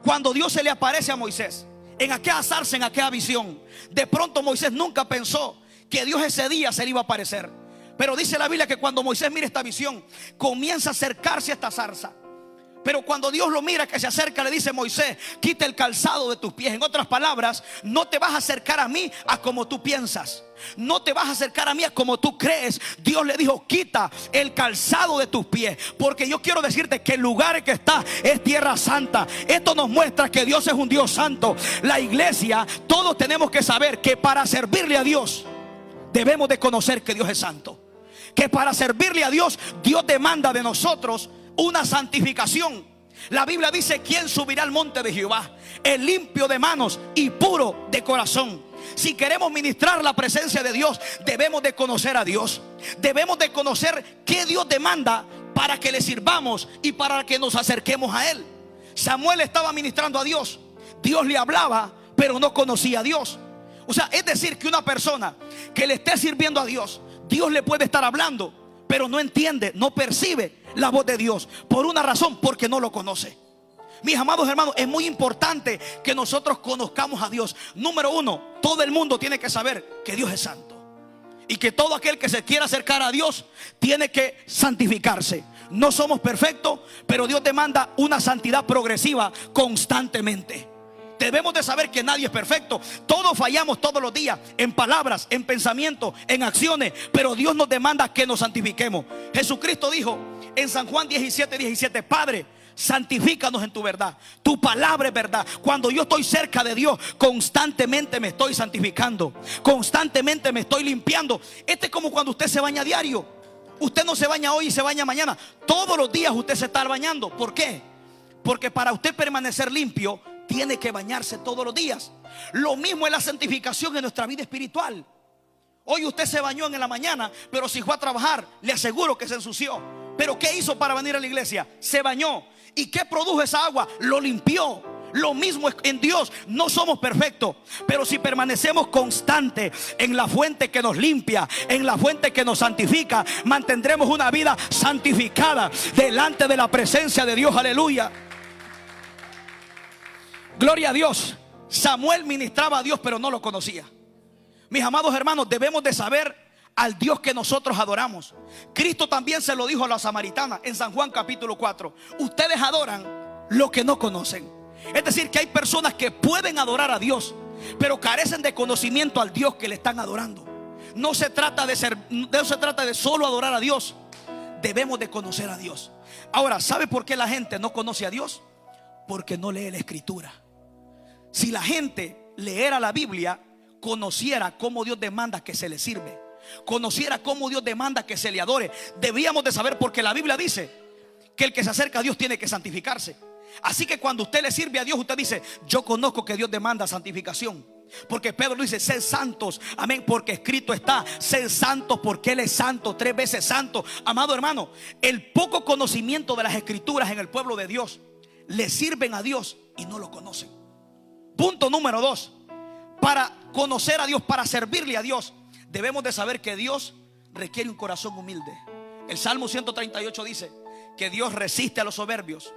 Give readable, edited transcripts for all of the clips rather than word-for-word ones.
Cuando Dios se le aparece a Moisés en aquella zarza, en aquella visión, de pronto Moisés nunca pensó que Dios ese día se le iba a aparecer. Pero dice la Biblia que cuando Moisés mira esta visión, comienza a acercarse a esta zarza. Pero cuando Dios lo mira, que se acerca, le dice: Moisés, quita el calzado de tus pies. En otras palabras, no te vas a acercar a mí a como tú piensas, no te vas a acercar a mí a como tú crees. Dios le dijo: quita el calzado de tus pies, porque yo quiero decirte que el lugar en que está es tierra santa. Esto nos muestra que Dios es un Dios santo. La iglesia, todos tenemos que saber que para servirle a Dios debemos de conocer que Dios es santo. Que para servirle a Dios, Dios demanda de nosotros una santificación. La Biblia dice: ¿quién subirá al monte de Jehová? El limpio de manos y puro de corazón. Si queremos ministrar la presencia de Dios, debemos de conocer a Dios. Debemos de conocer qué Dios demanda para que le sirvamos y para que nos acerquemos a Él. Samuel estaba ministrando a Dios. Dios le hablaba, pero no conocía a Dios. O sea, es decir, que una persona que le esté sirviendo a Dios, Dios le puede estar hablando, pero no entiende, no percibe la voz de Dios. Por una razón: porque no lo conoce. Mis amados hermanos, es muy importante que nosotros conozcamos a Dios. Número uno, todo el mundo tiene que saber que Dios es santo, y que todo aquel que se quiera acercar a Dios tiene que santificarse. No somos perfectos, pero Dios demanda una santidad progresiva constantemente. Debemos de saber que nadie es perfecto. Todos fallamos todos los días, en palabras, en pensamientos, en acciones, pero Dios nos demanda que nos santifiquemos. Jesucristo dijo en San Juan 17:17: Padre, santifícanos en tu verdad. Tu palabra es verdad. Cuando yo estoy cerca de Dios, constantemente me estoy santificando, constantemente me estoy limpiando. Este es como cuando usted se baña a diario. Usted no se baña hoy y se baña mañana. Todos los días usted se está bañando. ¿Por qué? Porque para usted permanecer limpio, tiene que bañarse todos los días. Lo mismo es la santificación en nuestra vida espiritual. Hoy usted se bañó en la mañana, pero si fue a trabajar, le aseguro que se ensució. Pero ¿qué hizo para venir a la iglesia? Se bañó. ¿Y qué produjo esa agua? Lo limpió. Lo mismo es en Dios. No somos perfectos, pero si permanecemos constantes en la fuente que nos limpia, en la fuente que nos santifica, mantendremos una vida santificada delante de la presencia de Dios. Aleluya. Gloria a Dios. Samuel ministraba a Dios, pero no lo conocía. Mis amados hermanos, debemos de saber al Dios que nosotros adoramos. Cristo también se lo dijo a la samaritana en San Juan capítulo 4: ustedes adoran lo que no conocen. Es decir, que hay personas que pueden adorar a Dios, pero carecen de conocimiento al Dios que le están adorando. No se trata de solo adorar a Dios. Debemos de conocer a Dios. Ahora, ¿sabe por qué la gente no conoce a Dios? Porque no lee la Escritura. Si la gente leyera la Biblia, conociera cómo Dios demanda que se le sirve, conociera cómo Dios demanda que se le adore. Debíamos de saber, porque la Biblia dice que el que se acerca a Dios tiene que santificarse. Así que cuando usted le sirve a Dios, usted dice: yo conozco que Dios demanda santificación. Porque Pedro dice: sed santos, amén, porque escrito está: sed santos porque Él es santo, 3 veces santo. Amado hermano, el poco conocimiento de las Escrituras en el pueblo de Dios le sirven a Dios y no lo conocen. Punto número 2. Para conocer a Dios, para servirle a Dios, debemos de saber que Dios requiere un corazón humilde. El Salmo 138 dice que Dios resiste a los soberbios,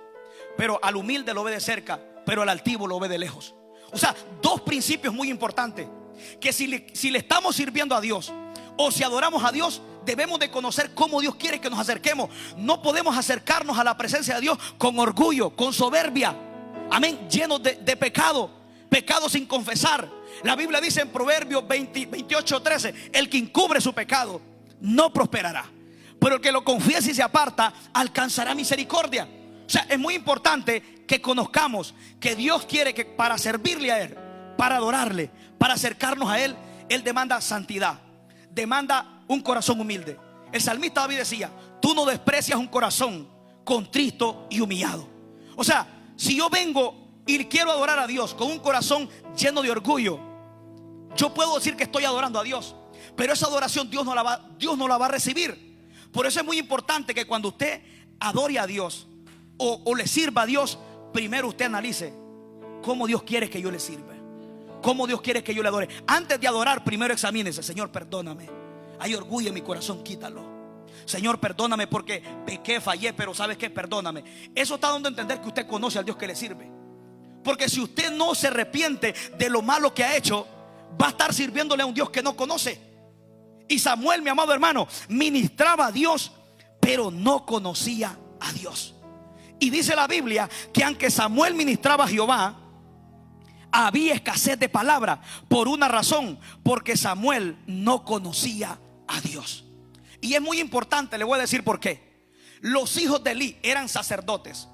pero al humilde lo ve de cerca, pero al altivo lo ve de lejos. O sea, 2 principios muy importantes: que si le estamos sirviendo a Dios o si adoramos a Dios, debemos de conocer cómo Dios quiere que nos acerquemos. No podemos acercarnos a la presencia de Dios con orgullo, con soberbia, amén, llenos de pecado sin confesar. La Biblia dice en Proverbios 28:13: el que encubre su pecado no prosperará, pero el que lo confiese y se aparta alcanzará misericordia. O sea, es muy importante que conozcamos que Dios quiere que para servirle a Él, para adorarle, para acercarnos a Él, Él demanda santidad, demanda un corazón humilde. El salmista David decía: tú no desprecias un corazón contrito y humillado. O sea, si yo vengo y quiero adorar a Dios con un corazón lleno de orgullo, yo puedo decir que estoy adorando a Dios, pero esa adoración Dios no la va a recibir. Por eso es muy importante que cuando usted adore a Dios o le sirva a Dios, primero usted analice cómo Dios quiere que yo le sirva, cómo Dios quiere que yo le adore. Antes de adorar, primero examínese: Señor, perdóname, hay orgullo en mi corazón, quítalo. Señor, perdóname porque pequé, fallé, pero ¿sabes qué? Perdóname. Eso está dando a entender que usted conoce al Dios que le sirve. Porque si usted no se arrepiente de lo malo que ha hecho, va a estar sirviéndole a un Dios que no conoce. Y Samuel, mi amado hermano, ministraba a Dios, pero no conocía a Dios. Y dice la Biblia que aunque Samuel ministraba a Jehová, había escasez de palabra por una razón: porque Samuel no conocía a Dios. Y es muy importante, le voy a decir por qué. Los hijos de Elí eran sacerdotes.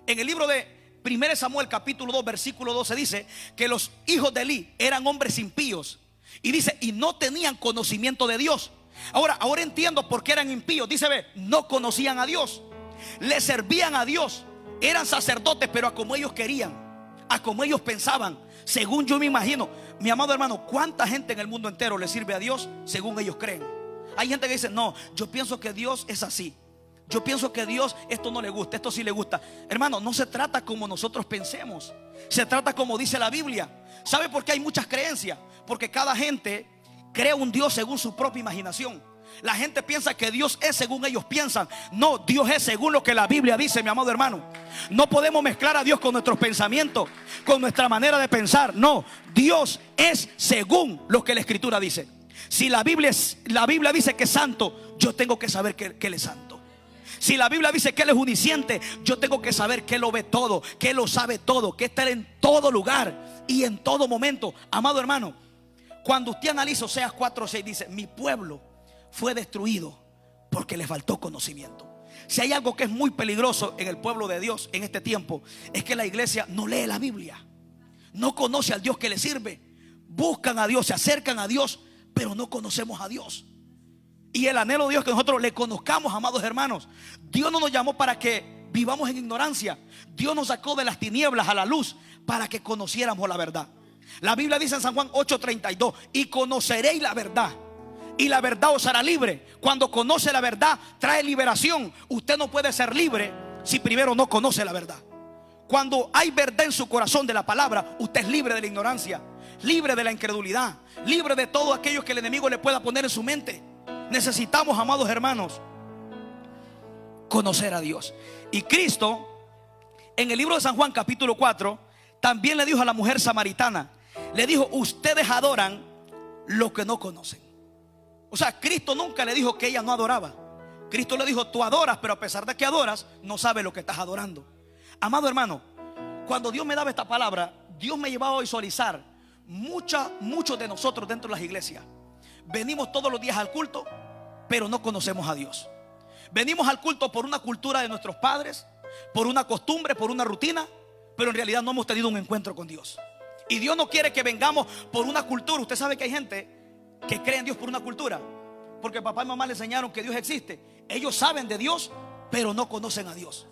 En el libro de 1 Samuel capítulo 2 versículo 12 dice que los hijos de Elí eran hombres impíos. Y dice, y no tenían conocimiento de Dios. Ahora entiendo por qué eran impíos. Dice, ve, no conocían a Dios. Le servían a Dios. Eran sacerdotes, pero a como ellos querían, a como ellos pensaban, según yo me imagino. Mi amado hermano, ¿cuánta gente en el mundo entero le sirve a Dios según ellos creen? Hay gente que dice, no, yo pienso que Dios es así. Yo pienso que Dios esto no le gusta, esto sí le gusta. Hermano, no se trata como nosotros pensemos. Se trata como dice la Biblia. ¿Sabe por qué hay muchas creencias? Porque cada gente crea un Dios según su propia imaginación. La gente piensa que Dios es según ellos piensan. No, Dios es según lo que la Biblia dice, mi amado hermano. No podemos mezclar a Dios con nuestros pensamientos, con nuestra manera de pensar. No, Dios es según lo que la Escritura dice. Si la Biblia dice que es santo, yo tengo que saber que Él es santo. Si la Biblia dice que Él es omnisciente, yo tengo que saber que Él lo ve todo, que Él lo sabe todo, que está en todo lugar y en todo momento. Amado hermano, cuando usted analiza Oseas 4:6, dice: mi pueblo fue destruido porque le faltó conocimiento. Si hay algo que es muy peligroso en el pueblo de Dios en este tiempo, es que la iglesia no lee la Biblia, no conoce al Dios que le sirve. Buscan a Dios, se acercan a Dios, pero no conocemos a Dios. Y el anhelo de Dios es que nosotros le conozcamos, amados hermanos. Dios no nos llamó para que vivamos en ignorancia. Dios nos sacó de las tinieblas a la luz para que conociéramos la verdad. La Biblia dice en San Juan 8:32: y conoceréis la verdad, y la verdad os hará libre. Cuando conoce la verdad, trae liberación. Usted no puede ser libre si primero no conoce la verdad. Cuando hay verdad en su corazón de la palabra, usted es libre de la ignorancia, libre de la incredulidad, libre de todo aquello que el enemigo le pueda poner en su mente. Necesitamos, amados hermanos, conocer a Dios. Y Cristo, en el libro de San Juan capítulo 4, también le dijo a la mujer samaritana, le dijo: ustedes adoran lo que no conocen. O sea, Cristo nunca le dijo que ella no adoraba. Cristo le dijo: tú adoras, pero a pesar de que adoras, no sabes lo que estás adorando. Amado hermano, cuando Dios me daba esta palabra, Dios me llevaba a visualizar muchos de nosotros dentro de las iglesias. Venimos todos los días al culto, pero no conocemos a Dios. Venimos al culto por una cultura de nuestros padres, por una costumbre, por una rutina, pero en realidad no hemos tenido un encuentro con Dios. Y Dios no quiere que vengamos por una cultura. Usted sabe que hay gente que cree en Dios por una cultura, porque papá y mamá le enseñaron que Dios existe. Ellos saben de Dios, pero no conocen a Dios.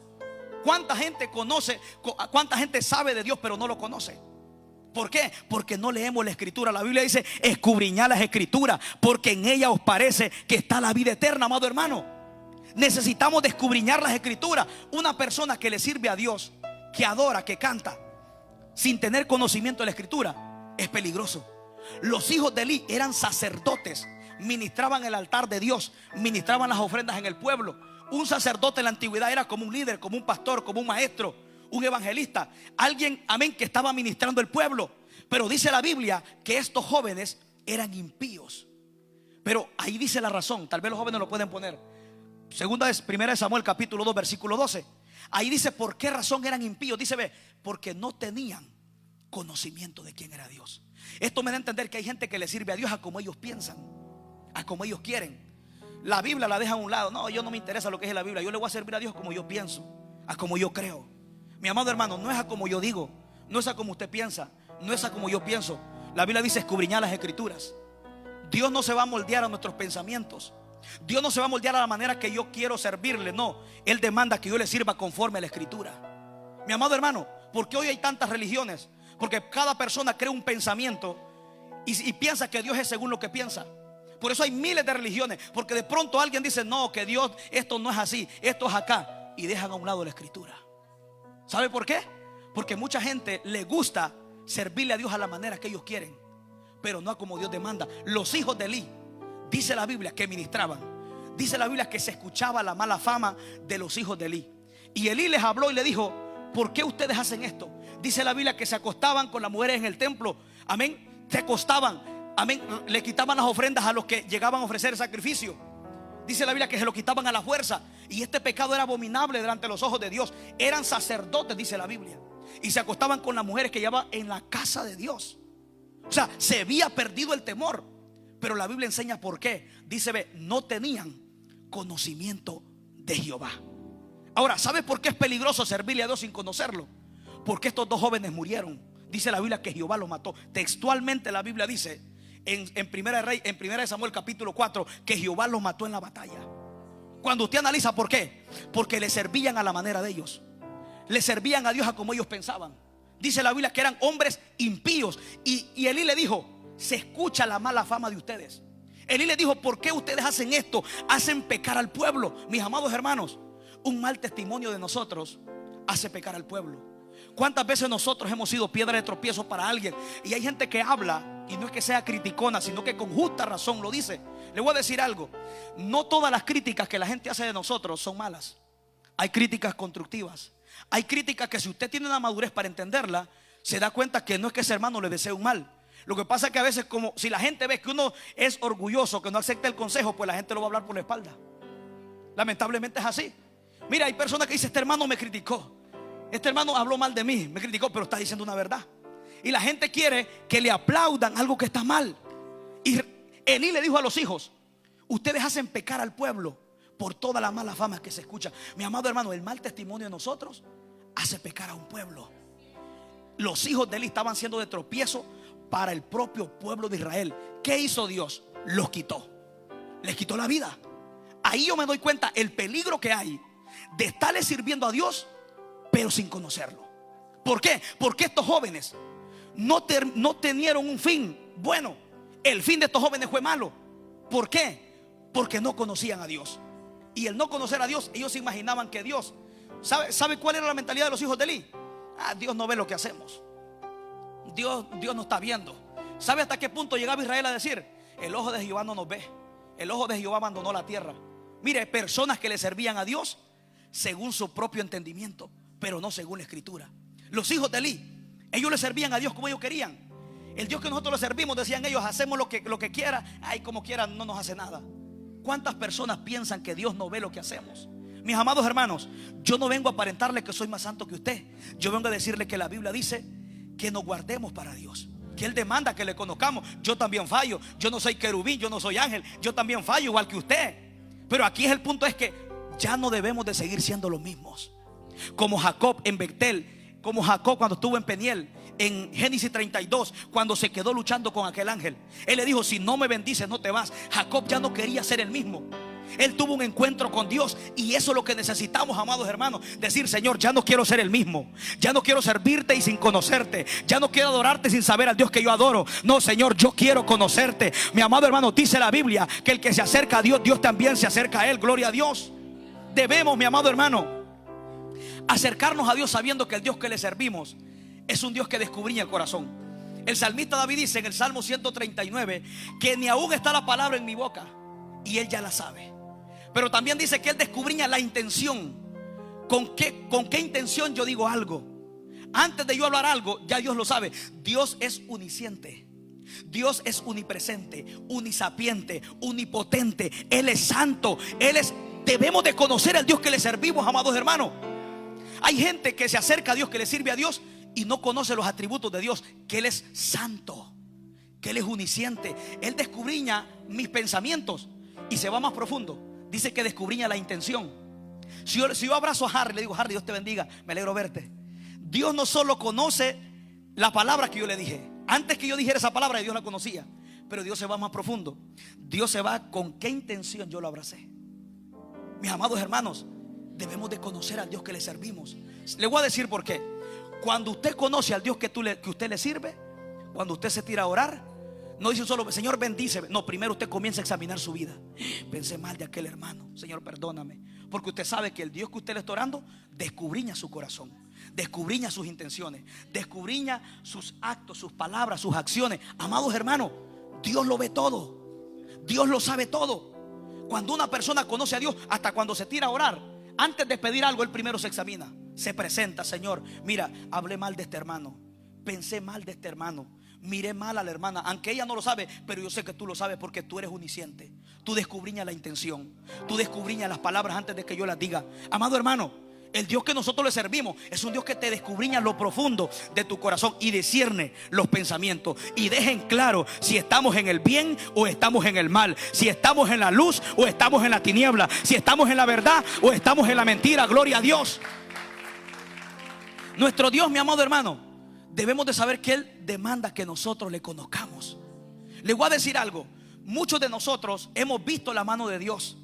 ¿Cuánta gente conoce, cuánta gente sabe de Dios, pero no lo conoce? ¿Por qué? Porque no leemos la Escritura. La Biblia dice: escudriñad las Escrituras, porque en ellas os parece que está la vida eterna. Amado hermano, necesitamos de escudriñar las Escrituras. Una persona que le sirve a Dios, que adora, que canta, sin tener conocimiento de la Escritura, es peligroso. Los hijos de Elí eran sacerdotes, ministraban el altar de Dios, ministraban las ofrendas en el pueblo. Un sacerdote en la antigüedad era como un líder, como un pastor, como un maestro, un evangelista, alguien, amén, que estaba ministrando el pueblo. Pero dice la Biblia que estos jóvenes eran impíos. Pero ahí dice la razón, tal vez los jóvenes lo pueden poner. Primera de Samuel capítulo 2 versículo 12. Ahí dice por qué razón eran impíos. Dice, ve, porque no tenían conocimiento de quién era Dios. Esto me da a entender que hay gente que le sirve a Dios a como ellos piensan, a como ellos quieren. La Biblia la deja a un lado. No, yo no me interesa lo que es la Biblia. Yo le voy a servir a Dios como yo pienso, a como yo creo. Mi amado hermano, no es a como yo digo, no es a como usted piensa, no es a como yo pienso. La Biblia dice: escudriñad las Escrituras. Dios no se va a moldear a nuestros pensamientos. Dios no se va a moldear a la manera que yo quiero servirle. No, Él demanda que yo le sirva conforme a la Escritura. Mi amado hermano, ¿por qué hoy hay tantas religiones? Porque cada persona crea un pensamiento y piensa que Dios es según lo que piensa. Por eso hay miles de religiones, porque de pronto alguien dice: no, que Dios, esto no es así, esto es acá, y dejan a un lado la Escritura. ¿Sabe por qué? Porque mucha gente le gusta servirle a Dios a la manera que ellos quieren, pero no a como Dios demanda. Los hijos de Elí, dice la Biblia, que ministraban. Dice la Biblia que se escuchaba la mala fama de los hijos de Elí. Y Elí les habló y le dijo: ¿por qué ustedes hacen esto? Dice la Biblia que se acostaban con las mujeres en el templo. Amén. Se acostaban. Amén. Le quitaban las ofrendas a los que llegaban a ofrecer sacrificio. Dice la Biblia que se lo quitaban a la fuerza. Y este pecado era abominable delante de los ojos de Dios. Eran sacerdotes, dice la Biblia, y se acostaban con las mujeres que llevaban en la casa de Dios. O sea, se había perdido el temor. Pero la Biblia enseña por qué. Dice, ve, no tenían conocimiento de Jehová. Ahora, ¿sabes por qué es peligroso servirle a Dios sin conocerlo? Porque estos dos jóvenes murieron. Dice la Biblia que Jehová los mató. Textualmente la Biblia dice en Primera de Samuel capítulo 4 que Jehová los mató en la batalla. Cuando usted analiza por qué, porque le servían a la manera de ellos, le servían a Dios a como ellos pensaban. Dice la Biblia que eran hombres impíos. Y Elí le dijo: se escucha la mala fama de ustedes. Elí le dijo: ¿por qué ustedes hacen esto? Hacen pecar al pueblo. Mis amados hermanos, un mal testimonio de nosotros hace pecar al pueblo. ¿Cuántas veces nosotros hemos sido piedra de tropiezo para alguien? Y hay gente que habla, y no es que sea criticona, sino que con justa razón lo dice. Le voy a decir algo: no todas las críticas que la gente hace de nosotros son malas. Hay críticas constructivas. Hay críticas que si usted tiene una madurez para entenderla, se da cuenta que no es que ese hermano le desee un mal. Lo que pasa es que a veces, como si la gente ve que uno es orgulloso, que no acepta el consejo, pues la gente lo va a hablar por la espalda. Lamentablemente es así. Mira, hay personas que dicen: este hermano me criticó, este hermano habló mal de mí, me criticó, pero está diciendo una verdad. Y la gente quiere que le aplaudan algo que está mal. Y Elí le dijo a los hijos: ustedes hacen pecar al pueblo por toda la mala fama que se escucha. Mi amado hermano, el mal testimonio de nosotros hace pecar a un pueblo. Los hijos de Elí estaban siendo de tropiezo para el propio pueblo de Israel. ¿Qué hizo Dios? Los quitó. Les quitó la vida. Ahí yo me doy cuenta el peligro que hay de estarle sirviendo a Dios pero sin conocerlo. ¿Por qué? Porque estos jóvenes no tenieron un fin bueno. El fin de estos jóvenes fue malo. ¿Por qué? Porque no conocían a Dios. Y el no conocer a Dios, ellos se imaginaban que Dios, ¿sabe cuál era la mentalidad de los hijos de Elí? Dios no ve lo que hacemos. Dios no está viendo. ¿Sabe hasta qué punto llegaba Israel a decir: el ojo de Jehová no nos ve, el ojo de Jehová abandonó la tierra? Mire, personas que le servían a Dios según su propio entendimiento, pero no según la escritura. Los hijos de Elí, ellos le servían a Dios como ellos querían. El Dios que nosotros le servimos, decían ellos, hacemos lo que quiera. Ay, como quiera, no nos hace nada. ¿Cuántas personas piensan que Dios no ve lo que hacemos? Mis amados hermanos, yo no vengo a aparentarle que soy más santo que usted. Yo vengo a decirle que la Biblia dice que nos guardemos para Dios, que Él demanda que le conozcamos. Yo también fallo. Yo no soy querubín, yo no soy ángel. Yo también fallo igual que usted. Pero aquí es el punto, es que ya no debemos de seguir siendo los mismos. Como Jacob en Betel, como Jacob cuando estuvo en Peniel, en Génesis 32, cuando se quedó luchando con aquel ángel. Él le dijo: si no me bendices no te vas. Jacob ya no quería ser el mismo. Él tuvo un encuentro con Dios. Y eso es lo que necesitamos, amados hermanos. Decir: Señor, ya no quiero ser el mismo. Ya no quiero servirte y sin conocerte. Ya no quiero adorarte sin saber al Dios que yo adoro. No, Señor, yo quiero conocerte. Mi amado hermano, dice la Biblia que el que se acerca a Dios, Dios también se acerca a Él. Gloria a Dios. Debemos, mi amado hermano, acercarnos a Dios sabiendo que el Dios que le servimos es un Dios que descubría el corazón. El salmista David dice en el Salmo 139 que ni aún está la palabra en mi boca y Él ya la sabe. Pero también dice que Él descubría la intención. ¿Con qué intención yo digo algo? Antes de yo hablar algo, ya Dios lo sabe. Dios es unisciente. Dios es unipresente, unisapiente, unipotente. Él es santo. Debemos de conocer al Dios que le servimos, amados hermanos. Hay gente que se acerca a Dios, que le sirve a Dios y no conoce los atributos de Dios. Que Él es santo, que Él es unisciente. Él descubriña mis pensamientos y se va más profundo. Dice que descubriña la intención. Si yo abrazo a Harry, le digo: Harry, Dios te bendiga, me alegro verte. Dios no solo conoce la palabra que yo le dije. Antes que yo dijera esa palabra, Dios la conocía. Pero Dios se va más profundo. Dios se va con qué intención yo lo abracé. Mis amados hermanos, debemos de conocer al Dios que le servimos. Le voy a decir por qué. Cuando usted conoce al Dios que usted le sirve, cuando usted se tira a orar, no dice solo: Señor, bendíceme. No, primero usted comienza a examinar su vida. Pensé mal de aquel hermano, Señor, perdóname. Porque usted sabe que el Dios que usted le está orando descubriña su corazón, descubriña sus intenciones, descubriña sus actos, sus palabras, sus acciones. Amados hermanos, Dios lo ve todo. Dios lo sabe todo. Cuando una persona conoce a Dios, hasta cuando se tira a orar, antes de pedir algo, él primero se examina. se presenta: Señor, mira, hablé mal de este hermano, pensé mal de este hermano, miré mal a la hermana, aunque ella no lo sabe, pero yo sé que tú lo sabes porque tú eres omnisciente. Tú descubriñas la intención, tú descubriñas las palabras antes de que yo las diga. Amado hermano, el Dios que nosotros le servimos es un Dios que te descubriña lo profundo de tu corazón y discierne los pensamientos y deja en claro si estamos en el bien o estamos en el mal, si estamos en la luz o estamos en la tiniebla, si estamos en la verdad o estamos en la mentira. Gloria a Dios. Nuestro Dios, mi amado hermano, debemos de saber que Él demanda que nosotros le conozcamos. Les voy a decir algo: muchos de nosotros hemos visto la mano de Dios.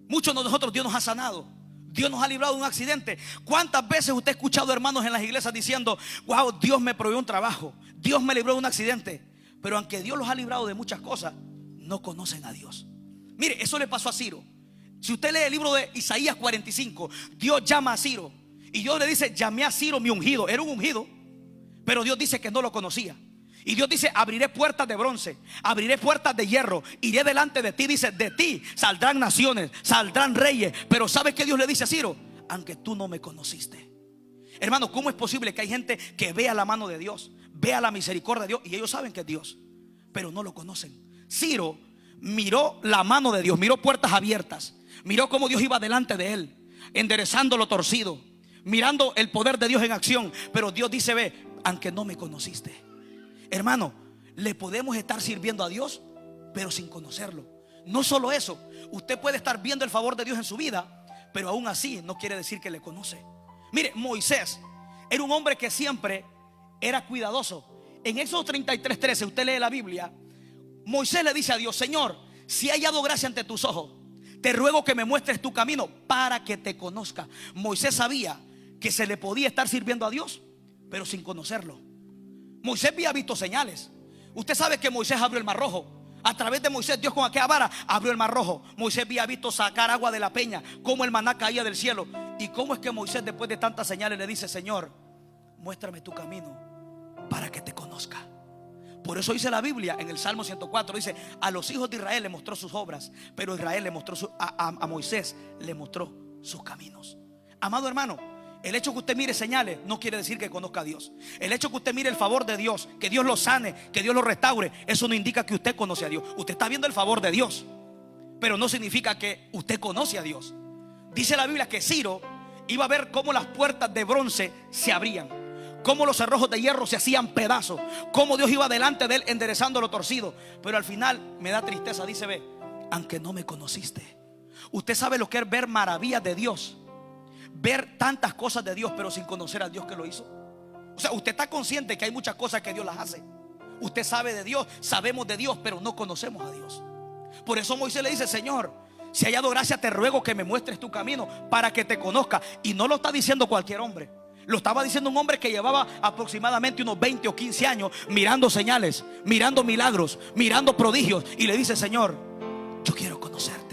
Muchos de nosotros Dios nos ha sanado, Dios nos ha librado de un accidente. ¿Cuántas veces usted ha escuchado hermanos en las iglesias diciendo: wow, Dios me proveyó un trabajo, Dios me libró de un accidente? Pero aunque Dios los ha librado de muchas cosas, no conocen a Dios. Mire, eso le pasó a Ciro. Si usted lee el libro de Isaías 45, Dios llama a Ciro y Dios le dice: llamé a Ciro mi ungido. Era un ungido, pero Dios dice que no lo conocía. Y Dios dice: abriré puertas de bronce, abriré puertas de hierro, iré delante de ti. Dice: de ti saldrán naciones, saldrán reyes. Pero ¿sabes qué Dios le dice a Ciro? Aunque tú no me conociste. Hermano, ¿cómo es posible que hay gente que vea la mano de Dios, vea la misericordia de Dios, y ellos saben que es Dios, pero no lo conocen? Ciro miró la mano de Dios, miró puertas abiertas, miró cómo Dios iba delante de él, enderezando lo torcido, mirando el poder de Dios en acción. Pero Dios dice: ve, aunque no me conociste. Hermano, le podemos estar sirviendo a Dios, pero sin conocerlo. No solo eso, usted puede estar viendo el favor de Dios en su vida, pero aún así no quiere decir que le conoce. Mire, Moisés era un hombre que siempre era cuidadoso. En Éxodo 33:13, usted lee la Biblia. Moisés le dice a Dios: Señor, si he hallado gracia ante tus ojos, te ruego que me muestres tu camino para que te conozca. Moisés sabía que se le podía estar sirviendo a Dios, pero sin conocerlo. Moisés había visto señales. Usted sabe que Moisés abrió el mar rojo. A través de Moisés, Dios con aquella vara abrió el mar rojo. Moisés había visto sacar agua de la peña, cómo el maná caía del cielo. ¿Y cómo es que Moisés, después de tantas señales, le dice: Señor, muéstrame tu camino para que te conozca? Por eso dice la Biblia en el Salmo 104, dice: a los hijos de Israel le mostró sus obras, pero Israel le mostró a Moisés le mostró sus caminos. Amado hermano, el hecho que usted mire señales no quiere decir que conozca a Dios. El hecho que usted mire el favor de Dios, que Dios lo sane, que Dios lo restaure, eso no indica que usted conoce a Dios. Usted está viendo el favor de Dios, pero no significa que usted conoce a Dios. Dice la Biblia que Ciro iba a ver cómo las puertas de bronce se abrían, cómo los cerrojos de hierro se hacían pedazos, cómo Dios iba delante de él enderezando lo torcido. Pero al final me da tristeza, dice: ve, aunque no me conociste. Usted sabe lo que es ver maravillas de Dios, ver tantas cosas de Dios, pero sin conocer a Dios que lo hizo. O sea, usted está consciente que hay muchas cosas que Dios las hace. Usted sabe de Dios, sabemos de Dios, pero no conocemos a Dios. Por eso Moisés le dice: Señor, si he hallado gracia, te ruego que me muestres tu camino para que te conozca. Y no lo está diciendo cualquier hombre. Lo estaba diciendo un hombre que llevaba aproximadamente unos 20 o 15 años mirando señales, mirando milagros, mirando prodigios. Y le dice: Señor, yo quiero conocerte.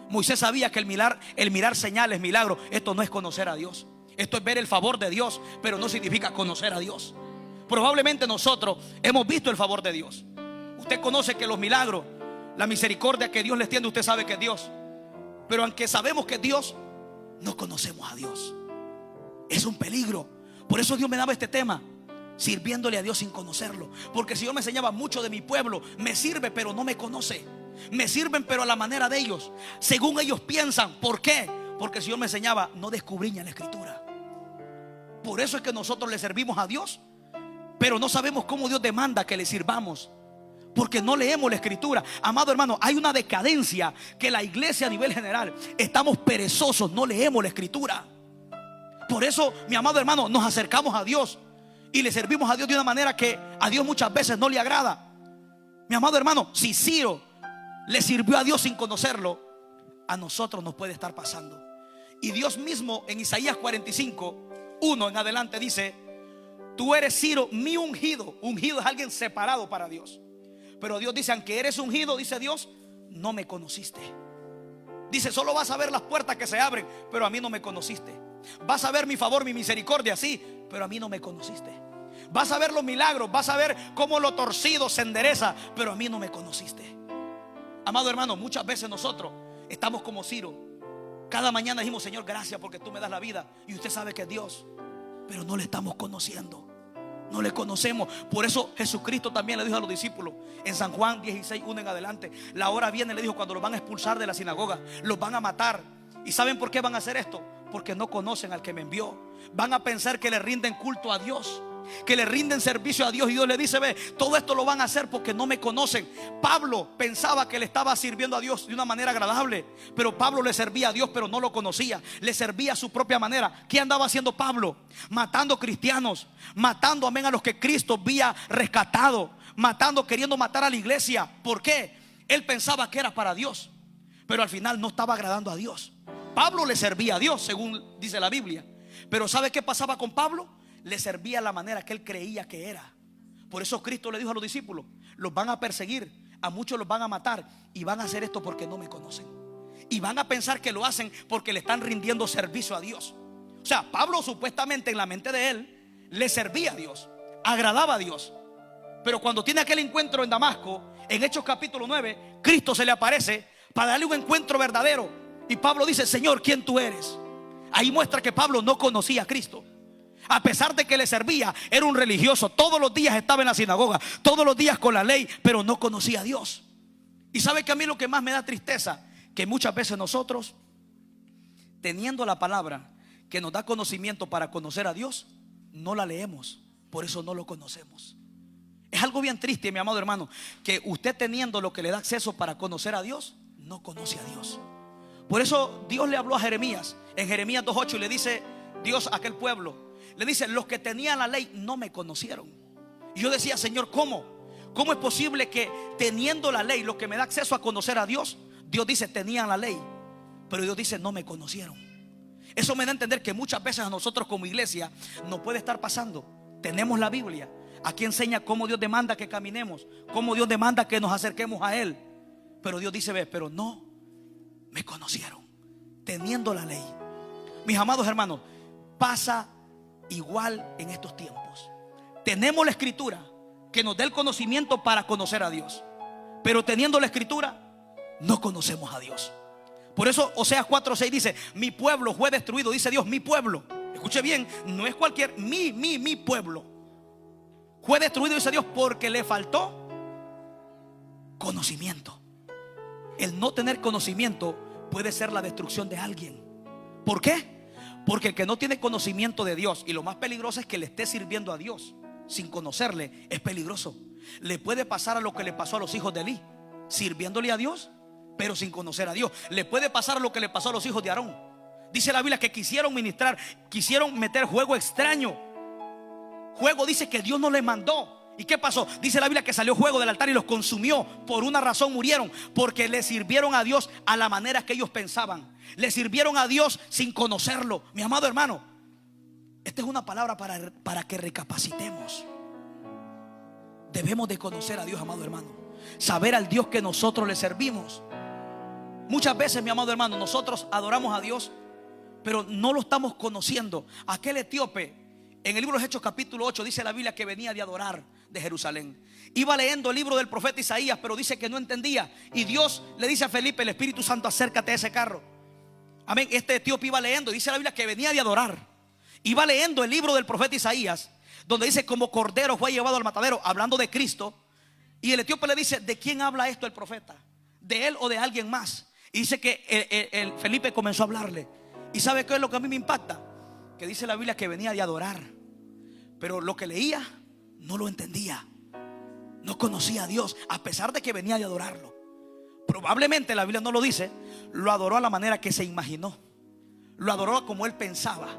Moisés sabía que el mirar señales, milagros, esto no es conocer a Dios. Esto es ver el favor de Dios, pero no significa conocer a Dios. Probablemente nosotros hemos visto el favor de Dios. Usted conoce que los milagros, la misericordia que Dios les tiende, usted sabe que es Dios. Pero aunque sabemos que es Dios, no conocemos a Dios. Es un peligro. Por eso Dios me daba este tema: sirviéndole a Dios sin conocerlo. Porque si yo me enseñaba mucho de mi pueblo, me sirve pero no me conoce. Me sirven pero a la manera de ellos, según ellos piensan. ¿Por qué? Porque si yo me enseñaba, no descubriña la escritura. Por eso es que nosotros le servimos a Dios, pero no sabemos cómo Dios demanda que le sirvamos, porque no leemos la escritura. Amado hermano, hay una decadencia que la iglesia a nivel general estamos perezosos, no leemos la escritura. Por eso, mi amado hermano, nos acercamos a Dios y le servimos a Dios de una manera que a Dios muchas veces no le agrada. Mi amado hermano, si Ciro le sirvió a Dios sin conocerlo, a nosotros nos puede estar pasando. Y Dios mismo en Isaías 45:1 en adelante dice: tú eres Ciro, mi ungido. Ungido es alguien separado para Dios. Pero Dios dice: aunque eres ungido, dice Dios, no me conociste. Dice: solo vas a ver las puertas que se abren, pero a mí no me conociste. Vas a ver mi favor, mi misericordia, sí, pero a mí no me conociste. Vas a ver los milagros, vas a ver cómo lo torcido se endereza, pero a mí no me conociste. Amado hermano, muchas veces nosotros estamos como Ciro, cada mañana dijimos: Señor, gracias porque tú me das la vida. Y usted sabe que es Dios, pero no le estamos conociendo. No le conocemos. Por eso Jesucristo también le dijo a los discípulos en San Juan 16:1 en adelante: la hora viene, le dijo, cuando los van a expulsar de la sinagoga, los van a matar. ¿Y saben por qué van a hacer esto? Porque no conocen al que me envió. Van a pensar que le rinden culto a Dios, que le rinden servicio a Dios. Y Dios le dice: ve, todo esto lo van a hacer porque no me conocen. Pablo pensaba que le estaba sirviendo a Dios de una manera agradable, pero Pablo le servía a Dios, pero no lo conocía. Le servía a su propia manera. ¿Qué andaba haciendo Pablo? Matando cristianos, matando, amén, a los que Cristo había rescatado, matando, queriendo matar a la iglesia. ¿Por qué? Él pensaba que era para Dios, pero al final no estaba agradando a Dios. Pablo le servía a Dios, según dice la Biblia, pero ¿sabe qué pasaba con Pablo? Le servía a la manera que él creía que era. Por eso Cristo le dijo a los discípulos: los van a perseguir, a muchos los van a matar, y van a hacer esto porque no me conocen. Y van a pensar que lo hacen porque le están rindiendo servicio a Dios. O sea, Pablo supuestamente en la mente de él le servía a Dios, agradaba a Dios. Pero cuando tiene aquel encuentro en Damasco, en Hechos capítulo 9, Cristo se le aparece para darle un encuentro verdadero. Y Pablo dice: Señor, ¿quién tú eres? Ahí muestra que Pablo no conocía a Cristo. A pesar de que le servía, era un religioso. Todos los días estaba en la sinagoga, todos los días con la ley, pero no conocía a Dios. Y sabe que a mí lo que más me da tristeza, que muchas veces nosotros, teniendo la palabra que nos da conocimiento para conocer a Dios, no la leemos. Por eso no lo conocemos. Es algo bien triste, mi amado hermano, que usted, teniendo lo que le da acceso para conocer a Dios, no conoce a Dios. Por eso Dios le habló a Jeremías en Jeremías 2:8, y le dice Dios a aquel pueblo, le dice: los que tenían la ley no me conocieron. Y yo decía: Señor, ¿cómo es posible que teniendo la ley, lo que me da acceso a conocer a Dios, Dios dice tenían la ley, pero Dios dice no me conocieron? Eso me da a entender que muchas veces a nosotros como iglesia nos puede estar pasando. Tenemos la Biblia, aquí enseña cómo Dios demanda que caminemos, cómo Dios demanda que nos acerquemos a Él, pero Dios dice: ve, pero no me conocieron, teniendo la ley. Mis amados hermanos, pasa igual en estos tiempos. Tenemos la escritura que nos da el conocimiento para conocer a Dios, pero teniendo la escritura no conocemos a Dios. Por eso Oseas 4:6 dice: mi pueblo fue destruido. Dice Dios: mi pueblo. Escuche bien, no es cualquier, mi pueblo fue destruido, dice Dios, porque le faltó conocimiento. El no tener conocimiento puede ser la destrucción de alguien. ¿Por qué? Porque el que no tiene conocimiento de Dios, y lo más peligroso es que le esté sirviendo a Dios sin conocerle, es peligroso. Le puede pasar a lo que le pasó a los hijos de Elí, sirviéndole a Dios pero sin conocer a Dios. Le puede pasar a lo que le pasó a los hijos de Aarón. Dice la Biblia que quisieron ministrar, quisieron meter juego extraño. Juego, dice que Dios no les mandó. ¿Y qué pasó? Dice la Biblia que salió fuego del altar y los consumió. Por una razón murieron: porque le sirvieron a Dios a la manera que ellos pensaban. Le sirvieron a Dios sin conocerlo. Mi amado hermano, esta es una palabra para que recapacitemos. Debemos de conocer a Dios, amado hermano, saber al Dios que nosotros le servimos. Muchas veces, mi amado hermano, nosotros adoramos a Dios, pero no lo estamos conociendo. Aquel etíope, en el libro de Hechos capítulo 8, dice la Biblia que venía de adorar de Jerusalén. Iba leyendo el libro del profeta Isaías, pero dice que no entendía. Y Dios le dice a Felipe: el Espíritu Santo, acércate a ese carro. Amén. Este etíope iba leyendo, dice la Biblia que venía de adorar. Iba leyendo el libro del profeta Isaías, donde dice: como cordero fue llevado al matadero, hablando de Cristo. Y el etíope le dice: ¿de quién habla esto el profeta? ¿De él o de alguien más? Y dice que el Felipe comenzó a hablarle. ¿Y sabe qué es lo que a mí me impacta? Que dice la Biblia que venía de adorar, pero lo que leía no lo entendía. No conocía a Dios, a pesar de que venía de adorarlo. Probablemente, la Biblia no lo dice, lo adoró a la manera que se imaginó. Lo adoró como él pensaba.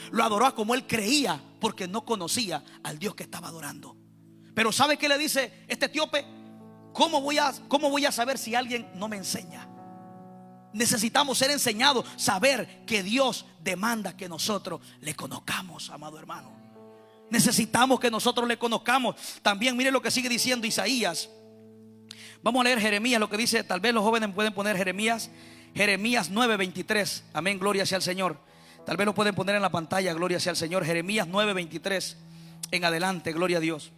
Lo adoró como él creía, porque no conocía al Dios que estaba adorando. Pero ¿sabe qué le dice este etíope? ¿Cómo voy a saber si alguien no me enseña? Necesitamos ser enseñados, saber que Dios demanda que nosotros le conozcamos, amado hermano. Necesitamos que nosotros le conozcamos. También mire lo que sigue diciendo Isaías. Vamos a leer Jeremías, lo que dice. Tal vez los jóvenes pueden poner Jeremías 9:23. Amén, gloria sea al Señor. Tal vez lo pueden poner en la pantalla, gloria sea al Señor. Jeremías 9:23 en adelante, gloria a Dios.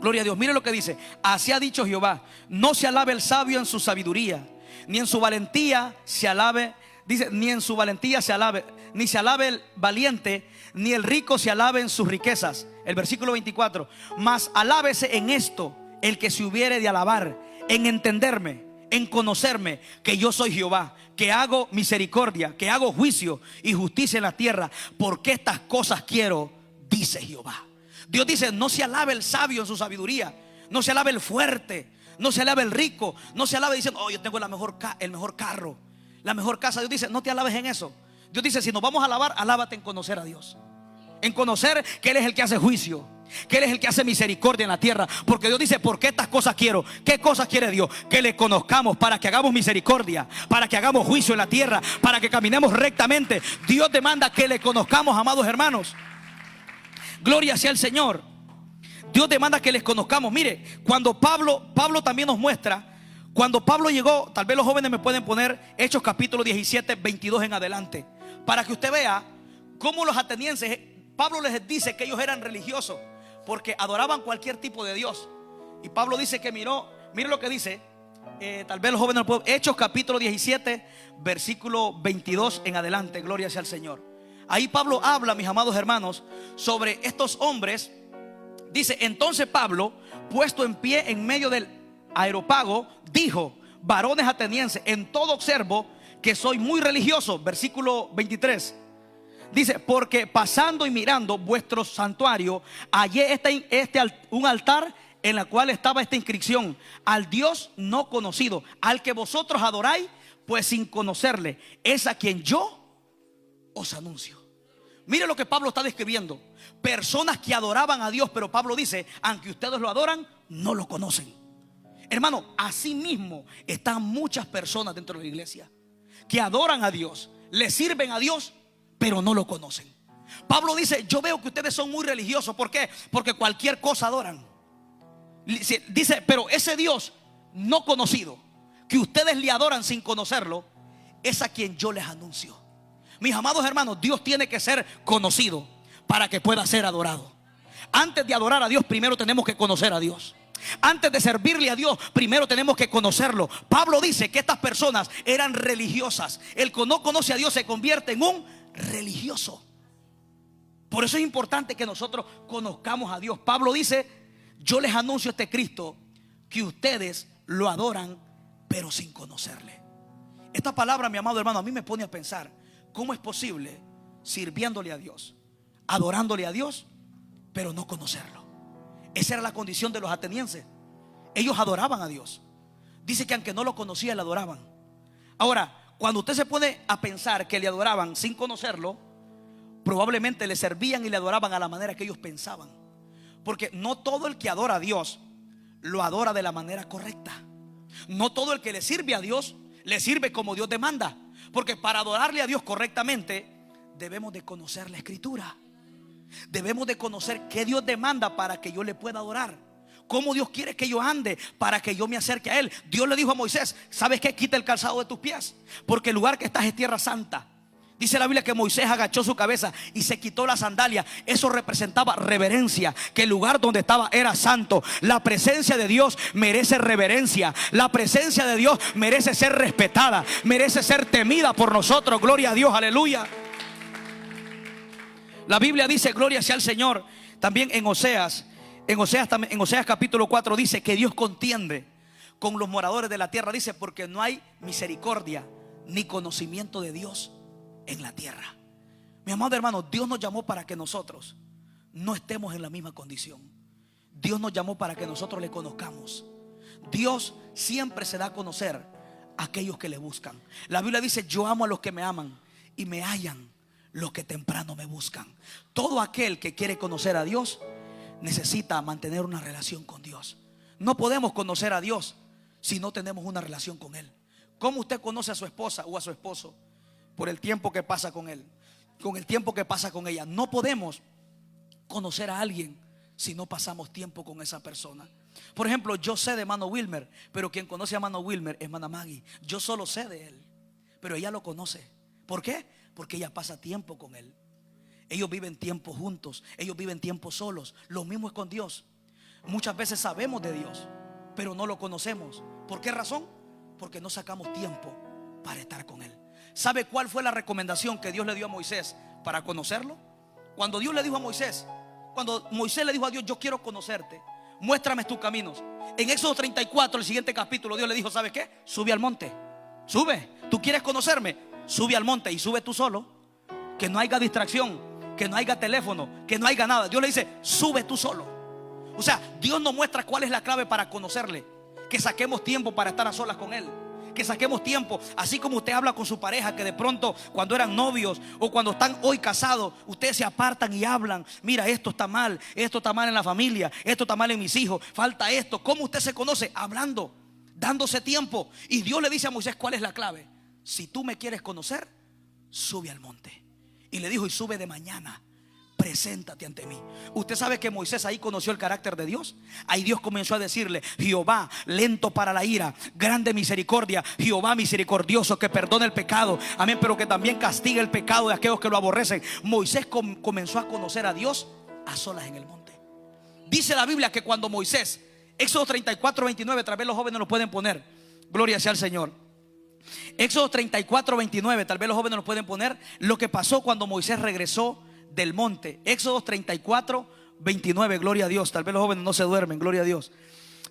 Gloria a Dios, mire lo que dice: así ha dicho Jehová: no se alabe el sabio en su sabiduría, ni en su valentía se alabe Dice, ni en su valentía se alabe, ni se alabe el valiente, ni el rico se alabe en sus riquezas. El versículo 24, mas alábese en esto el que se hubiere de alabar, en entenderme, en conocerme, que yo soy Jehová, que hago misericordia, que hago juicio y justicia en la tierra, porque estas cosas quiero, dice Jehová. Dios dice, no se alabe el sabio en su sabiduría, no se alabe el fuerte, no se alabe el rico, no se alabe diciendo, oh, yo tengo el mejor carro, la mejor casa. Dios dice, no te alabes en eso. Dios dice, si nos vamos a alabar, alábate en conocer a Dios, en conocer que Él es el que hace juicio, que Él es el que hace misericordia en la tierra. Porque Dios dice, porque estas cosas quiero. ¿Qué cosas quiere Dios? Que le conozcamos, para que hagamos misericordia, para que hagamos juicio en la tierra, para que caminemos rectamente. Dios demanda que le conozcamos, amados hermanos. Gloria sea el Señor. Dios demanda que les conozcamos. Mire, cuando Pablo también nos muestra, cuando Pablo llegó, tal vez los jóvenes me pueden poner Hechos capítulo 17, 22 en adelante, para que usted vea cómo los atenienses, Pablo les dice que ellos eran religiosos porque adoraban cualquier tipo de Dios. Y Pablo dice que mire lo que dice, tal vez los jóvenes, Hechos capítulo 17, versículo 22 en adelante. Gloria sea al Señor. Ahí Pablo habla, mis amados hermanos, sobre estos hombres. Dice, entonces Pablo, puesto en pie en medio del Areópago, dijo, varones atenienses, en todo observo que soy muy religioso. Versículo 23. Dice, porque pasando y mirando vuestro santuario, hallé un altar en la cual estaba esta inscripción: al Dios no conocido, al que vosotros adoráis, pues sin conocerle, es a quien yo os anuncio. Mire lo que Pablo está describiendo. Personas que adoraban a Dios, pero Pablo dice, aunque ustedes lo adoran, no lo conocen. Hermano, así mismo están muchas personas dentro de la iglesia que adoran a Dios, le sirven a Dios, pero no lo conocen. Pablo dice, yo veo que ustedes son muy religiosos. ¿Por qué? Porque cualquier cosa adoran. Dice, pero ese Dios no conocido, que ustedes le adoran sin conocerlo, es a quien yo les anuncio. Mis amados hermanos, Dios tiene que ser conocido para que pueda ser adorado. Antes de adorar a Dios, primero tenemos que conocer a Dios. Antes de servirle a Dios, primero tenemos que conocerlo. Pablo dice que estas personas eran religiosas. El que no conoce a Dios se convierte en un religioso. Por eso es importante que nosotros conozcamos a Dios. Pablo dice, yo les anuncio este Cristo, que ustedes lo adoran, pero sin conocerle. Esta palabra, mi amado hermano, a mí me pone a pensar, ¿cómo es posible sirviéndole a Dios, adorándole a Dios, pero no conocerlo? Esa era la condición de los atenienses. Ellos adoraban a Dios. Dice que aunque no lo conocían, le adoraban. Ahora, cuando usted se pone a pensar que le adoraban sin conocerlo, probablemente le servían y le adoraban a la manera que ellos pensaban. Porque no todo el que adora a Dios lo adora de la manera correcta. No todo el que le sirve a Dios le sirve como Dios demanda. Porque para adorarle a Dios correctamente debemos de conocer la Escritura. Debemos de conocer qué Dios demanda para que yo le pueda adorar, cómo Dios quiere que yo ande para que yo me acerque a Él. Dios le dijo a Moisés, ¿sabes qué? Quita el calzado de tus pies, porque el lugar que estás es tierra santa. Dice la Biblia que Moisés agachó su cabeza y se quitó la sandalia. Eso representaba reverencia, que el lugar donde estaba era santo. La presencia de Dios merece reverencia. La presencia de Dios merece ser respetada, merece ser temida por nosotros. Gloria a Dios, aleluya. La Biblia dice, gloria sea al Señor, también en Oseas capítulo 4 dice que Dios contiende con los moradores de la tierra. Dice, porque no hay misericordia ni conocimiento de Dios en la tierra. Mi amado hermano, Dios nos llamó para que nosotros no estemos en la misma condición. Dios nos llamó para que nosotros le conozcamos. Dios siempre se da a conocer a aquellos que le buscan. La Biblia dice, yo amo a los que me aman y me hallan los que temprano me buscan. Todo aquel que quiere conocer a Dios necesita mantener una relación con Dios. No podemos conocer a Dios si no tenemos una relación con Él. ¿Cómo usted conoce a su esposa o a su esposo? Por el tiempo que pasa con él, con el tiempo que pasa con ella. No podemos conocer a alguien si no pasamos tiempo con esa persona. Por ejemplo, yo sé de Mano Wilmer, pero quien conoce a Mano Wilmer es Mana Maggie. Yo solo sé de él, pero ella lo conoce. ¿Por qué? Porque ella pasa tiempo con él. Ellos viven tiempo juntos, ellos viven tiempo solos. Lo mismo es con Dios. Muchas veces sabemos de Dios, pero no lo conocemos. ¿Por qué razón? Porque no sacamos tiempo para estar con Él. ¿Sabe cuál fue la recomendación que Dios le dio a Moisés para conocerlo? Cuando Dios le dijo a Moisés, cuando Moisés le dijo a Dios: yo quiero conocerte, muéstrame tus caminos. En Éxodo 34, el siguiente capítulo, Dios le dijo: ¿sabes qué? Sube al monte. Sube. ¿Tú quieres conocerme? Sube al monte, y sube tú solo. Que no haya distracción, que no haya teléfono, que no haya nada. Dios le dice: sube tú solo. O sea, Dios nos muestra cuál es la clave para conocerle. Que saquemos tiempo para estar a solas con Él. Que saquemos tiempo, así como usted habla con su pareja, que de pronto cuando eran novios o cuando están hoy casados, ustedes se apartan y hablan: mira, esto está mal en la familia, esto está mal en mis hijos, falta esto. ¿Cómo usted se conoce? Hablando, dándose tiempo. Y Dios le dice a Moisés: ¿cuál es la clave? Si tú me quieres conocer, sube al monte. Y le dijo: y sube de mañana, preséntate ante mí. Usted sabe que Moisés ahí conoció el carácter de Dios. Ahí Dios comenzó a decirle: Jehová lento para la ira, grande misericordia, Jehová misericordioso, que perdona el pecado, amén, pero que también castiga el pecado de aquellos que lo aborrecen. Moisés comenzó a conocer a Dios a solas en el monte. Dice la Biblia que cuando Moisés, Éxodo 34, 29, tal vez los jóvenes lo pueden poner, gloria sea al Señor. Éxodo 34, 29, tal vez los jóvenes lo pueden poner. Lo que pasó cuando Moisés regresó del monte. Éxodo 34, 29, gloria a Dios. Tal vez los jóvenes no se duermen, gloria a Dios.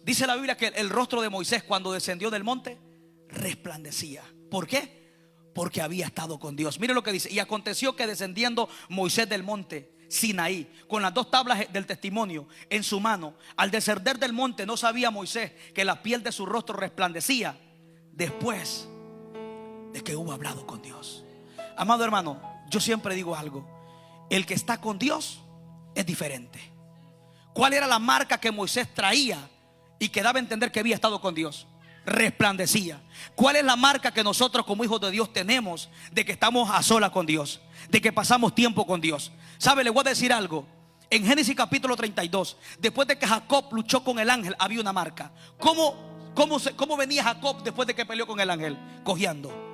Dice la Biblia que el rostro de Moisés, cuando descendió del monte, resplandecía. ¿Por qué? Porque había estado con Dios. Mire lo que dice: y aconteció que descendiendo Moisés del monte Sinaí, con las 2 tablas del testimonio en su mano, al descender del monte, no sabía Moisés que la piel de su rostro resplandecía después de que hubo hablado con Dios. Amado hermano, yo siempre digo algo: el que está con Dios es diferente. ¿Cuál era la marca que Moisés traía y que daba a entender que había estado con Dios? Resplandecía. ¿Cuál es la marca que nosotros como hijos de Dios tenemos de que estamos a solas con Dios, de que pasamos tiempo con Dios? ¿Sabe? Le voy a decir algo. En Génesis capítulo 32, después de que Jacob luchó con el ángel, había una marca. ¿Cómo venía Jacob después de que peleó con el ángel? Cojeando.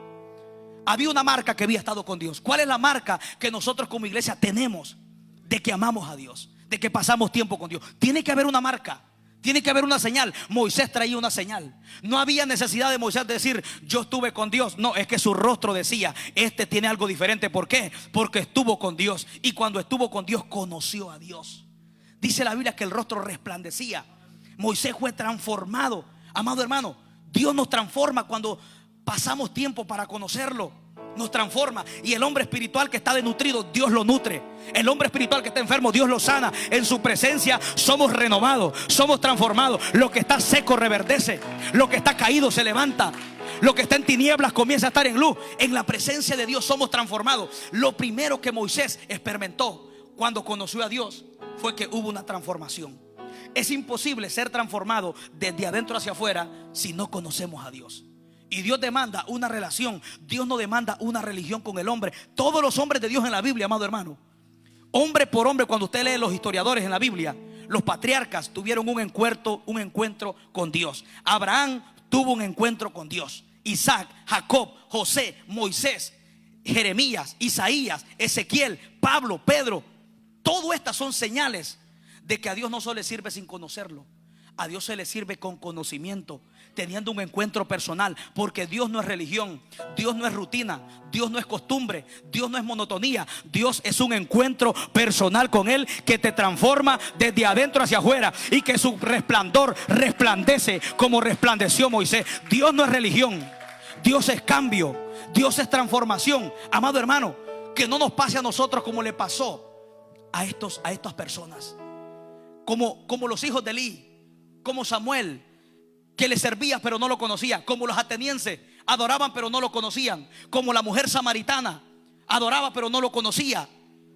Había una marca que había estado con Dios. ¿Cuál es la marca que nosotros como iglesia tenemos de que amamos a Dios, de que pasamos tiempo con Dios? Tiene que haber una marca, tiene que haber una señal. Moisés traía una señal. No había necesidad de Moisés de decir: yo estuve con Dios. No, es que su rostro decía: este tiene algo diferente. ¿Por qué? Porque estuvo con Dios. Y cuando estuvo con Dios, conoció a Dios. Dice la Biblia que el rostro resplandecía. Moisés fue transformado. Amado hermano, Dios nos transforma cuando pasamos tiempo para conocerlo. Nos transforma. Y el hombre espiritual que está desnutrido, Dios lo nutre. El hombre espiritual que está enfermo, Dios lo sana. En su presencia somos renovados, somos transformados. Lo que está seco reverdece, lo que está caído se levanta, lo que está en tinieblas comienza a estar en luz. En la presencia de Dios somos transformados. Lo primero que Moisés experimentó cuando conoció a Dios fue que hubo una transformación. Es imposible ser transformado desde adentro hacia afuera si no conocemos a Dios. Y Dios demanda una relación. Dios no demanda una religión con el hombre. Todos los hombres de Dios en la Biblia, amado hermano, hombre por hombre, cuando usted lee los historiadores en la Biblia, los patriarcas tuvieron un encuentro con Dios. Abraham tuvo un encuentro con Dios. Isaac, Jacob, José, Moisés, Jeremías, Isaías, Ezequiel, Pablo, Pedro. Todas estas son señales de que a Dios no se le sirve sin conocerlo. A Dios se le sirve con conocimiento, teniendo un encuentro personal. Porque Dios no es religión, Dios no es rutina, Dios no es costumbre, Dios no es monotonía. Dios es un encuentro personal con Él que te transforma desde adentro hacia afuera, y que su resplandor resplandece como resplandeció Moisés. Dios no es religión, Dios es cambio, Dios es transformación. Amado hermano, que no nos pase a nosotros como le pasó a estas personas, como los hijos de Elí, como Samuel, que le servía pero no lo conocía, como los atenienses, adoraban pero no lo conocían, como la mujer samaritana, adoraba pero no lo conocía,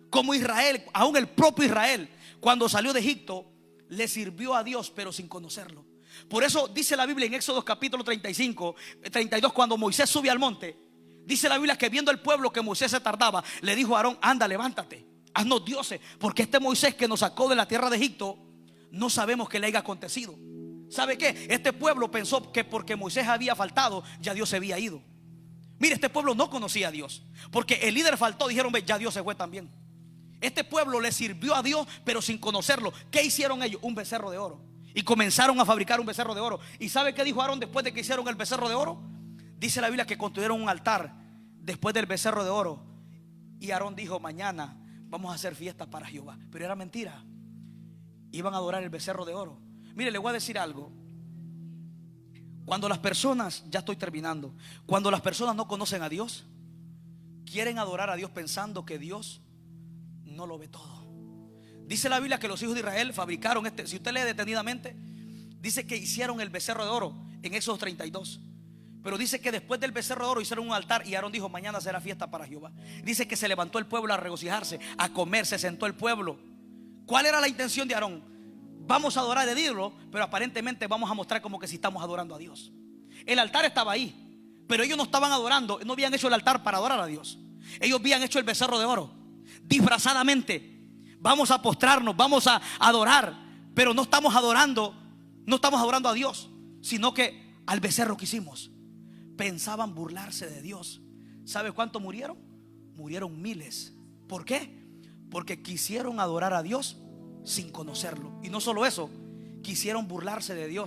como Israel, aún el propio Israel, cuando salió de Egipto, le sirvió a Dios pero sin conocerlo. Por eso dice la Biblia en Éxodo capítulo 35, 32, cuando Moisés sube al monte, dice la Biblia que viendo el pueblo que Moisés se tardaba, le dijo a Aarón: anda, levántate, haznos dioses, porque este Moisés que nos sacó de la tierra de Egipto, no sabemos qué le haya acontecido. ¿Sabe qué? Este pueblo pensó que porque Moisés había faltado, ya Dios se había ido. Mire, este pueblo no conocía a Dios. Porque el líder faltó, dijeron: ve, ya Dios se fue también. Este pueblo le sirvió a Dios pero sin conocerlo. ¿Qué hicieron ellos? Un becerro de oro. Y comenzaron a fabricar un becerro de oro. ¿Y sabe qué dijo Aarón después de que hicieron el becerro de oro? Dice la Biblia que construyeron un altar después del becerro de oro. Y Aarón dijo: mañana vamos a hacer fiesta para Jehová. Pero era mentira. Iban a adorar el becerro de oro. Mire, le voy a decir algo. Cuando las personas, ya estoy terminando, cuando las personas no conocen a Dios, quieren adorar a Dios pensando que Dios no lo ve todo. Dice la Biblia que los hijos de Israel fabricaron si usted lee detenidamente, dice que hicieron el becerro de oro en Éxodo 32. Pero dice que después del becerro de oro hicieron un altar y Aarón dijo: mañana será fiesta para Jehová. Dice que se levantó el pueblo a regocijarse, a comer, se sentó el pueblo. ¿Cuál era la intención de Aarón? Vamos a adorar el ídolo, pero aparentemente vamos a mostrar como que si estamos adorando a Dios. El altar estaba ahí, pero ellos no estaban adorando, no habían hecho el altar para adorar a Dios. Ellos habían hecho el becerro de oro disfrazadamente. Vamos a postrarnos, vamos a adorar, pero no estamos adorando a Dios, sino que al becerro que hicimos. Pensaban burlarse de Dios. ¿Sabe cuántos murieron? Murieron miles. ¿Por qué? Porque quisieron adorar a Dios sin conocerlo. Y no solo eso, quisieron burlarse de Dios.